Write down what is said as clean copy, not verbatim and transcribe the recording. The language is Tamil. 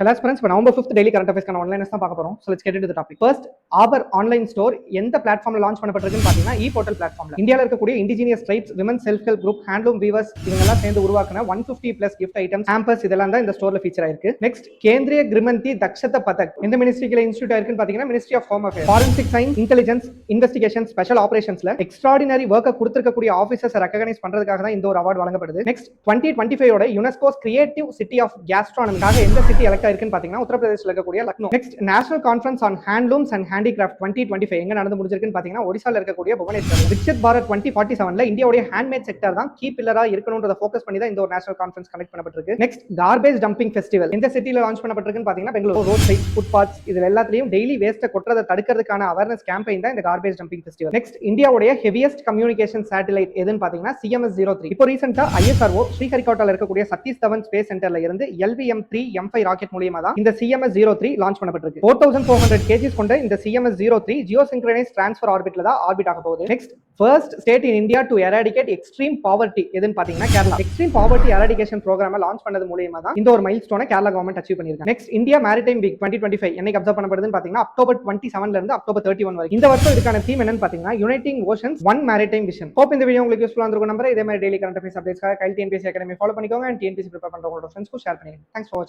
Hello friends, இப்போ November 5th daily current affairs online தான் பார்க்க போறோம். So let's get into the topic. First, Arbor online store எந்த பிளாட்ஃபார்ம்ல லான்ச் பண்ணப்பட்டிருக்குன்னு பாத்தீங்கன்னா e-portal பிளாட்ஃபார்ம்ல. இந்தியால இருக்கக்கூடிய indigenous tribes, women self help group, handloom weavers இவங்க எல்லாம் சேர்ந்து உருவாக்குன 150 plus gift items, hampers இதெல்லாம் தான் இந்த ஸ்டோர்ல ஃபீச்சர் ஆயிருக்கு. நெக்ஸ்ட், கேந்திரிய கிரிமந்தி தக்ஷத பதக் எந்த மினிஸ்ட்ரிக்குல இன்ஸ்டிடியூட் ஆயிருக்குன்னு பாத்தீங்கன்னா Ministry of Home Affairs. Forensic Science, Intelligence, Investigation, Special Operationsல எக்ஸ்ட்ராடினரி வர்க்க கொடுத்திருக்கக்கூடிய ஆபீசர்ஸ் ரெகக்னைஸ் பண்றதுக்காக தான் இந்த ஒரு அவார்ட் வழங்கப்படுது. நெக்ஸ்ட், 2025 ஓட யுனெஸ்கோஸ் கிரியேட்டிவ் சிட்டி ஆஃப் கேஸ்ட்ரானமிக்காக எந்த சிட்டி எலக்ட் இருக்குன்னு பாத்தீங்கன்னா உத்தரப்பிரதேசல இருக்கக்கூடிய Lucknow. Next, national conference on handlooms and handicraft 2025 எங்க நடந்து முடிஞ்சிருக்குன்னு பாத்தீங்கன்னா ஒடிசால இருக்கக்கூடிய புவனேஸ்வர். விக்சித் பாரத் 2047ல இந்தியாவுடைய ஹேண்ட்மேட் செக்டர் தான் கீ பில்லரா இருக்கணும்ன்றத ஃபோக்கஸ் பண்ணி தான் இந்த ஒரு நேஷனல் கான்ஃபரன்ஸ் கனெக்ட் பண்ணப்பட்டிருக்கு. நெக்ஸ்ட், கார்பேஜ் டம்பிங் ஃபெஸ்டிவல் எந்த சிட்டில லான்ச் பண்ணப்பட்டிருக்குன்னு பாத்தீங்கன்னா பெங்களூர். ரோட் சைட், ஃபுட்பாத்ஸ் இதுல எல்லாத்துலயும் டெய்லி வேஸ்ட்டை கொட்டுறதை தடுக்கிறதுக்கான அவேர்னஸ் கேம்பெயின் தான் இந்த கார்பேஜ் டம்பிங் ஃபெஸ்டிவல். நெக்ஸ்ட், இந்தியாவுடைய ஹெவியஸ்ட் கம்யூனிகேஷன் சேட்டலைட் எதுன்னு பாத்தீங்கன்னா CMS-03. இப்போ ரீசெண்டா ISRO ஸ்ரீஹரிகோட்டால இருக்கக்கூடிய சதீஷ் தவன் ஸ்பேஸ் சென்டர்ல இருந்து LVM-3 M5 ராக்கெட் மூலமா தான் இந்த CMS-03 லான்ச் பண்ணப்பட்டிருக்கு. 4400 kgs கொண்ட இந்த CMS-03 ஜியோசிங்க்ரனைஸ் டிரான்ஸ்ஃபர் ஆர்பிட்ல தான் ஆர்பிட் ஆக போகுது. Next, first state in India to eradicate extreme poverty எதுன்னு பாத்தீங்கன்னா கேரளா. எக்ஸ்ட்ரீம் பாவர்ட்டி எராடிகேஷன் ப்ரோக்ராம லான்ச் பண்ணது மூலமா தான் இந்த ஒரு மைல்ஸ்டோனை கேரளா கவர்மெண்ட் அச்சீவ் பண்ணிருக்காங்க. நெக்ஸ்ட், இந்தியா மேரிடைம் வீக் 2025 என்னைக்கு அப்சர்வ் பண்ணப்படுதுன்னு பாத்தீங்கன்னா அக்டோபர் 27ல இருந்து அக்டோபர் 31 வரை. இந்த வருஷம் இதுக்கான தீம் என்னன்னு பாத்தீங்கன்னா uniting oceans one maritime vision. Hope இந்த வீடியோ உங்களுக்கு யூஸ்ஃபுல்லா இருந்திருக்கும் நம்புறேன். இதே மாதிரி டெய்லி கரண்ட் அஃபேர்ஸ் அப்டேட்ஸ்க்காக கைல் TNPSC அகாடமி ஃபாலோ பண்ணிக்கோங்க அண்ட் TNPSC ப்ரிப்பேர் பண்ற உங்களோட ஃப்ரெண்ட்ஸ்க்கு ஷேர் பண்ணுங்க. தேங்க்ஸ் ஃபார் வாட்சிங்.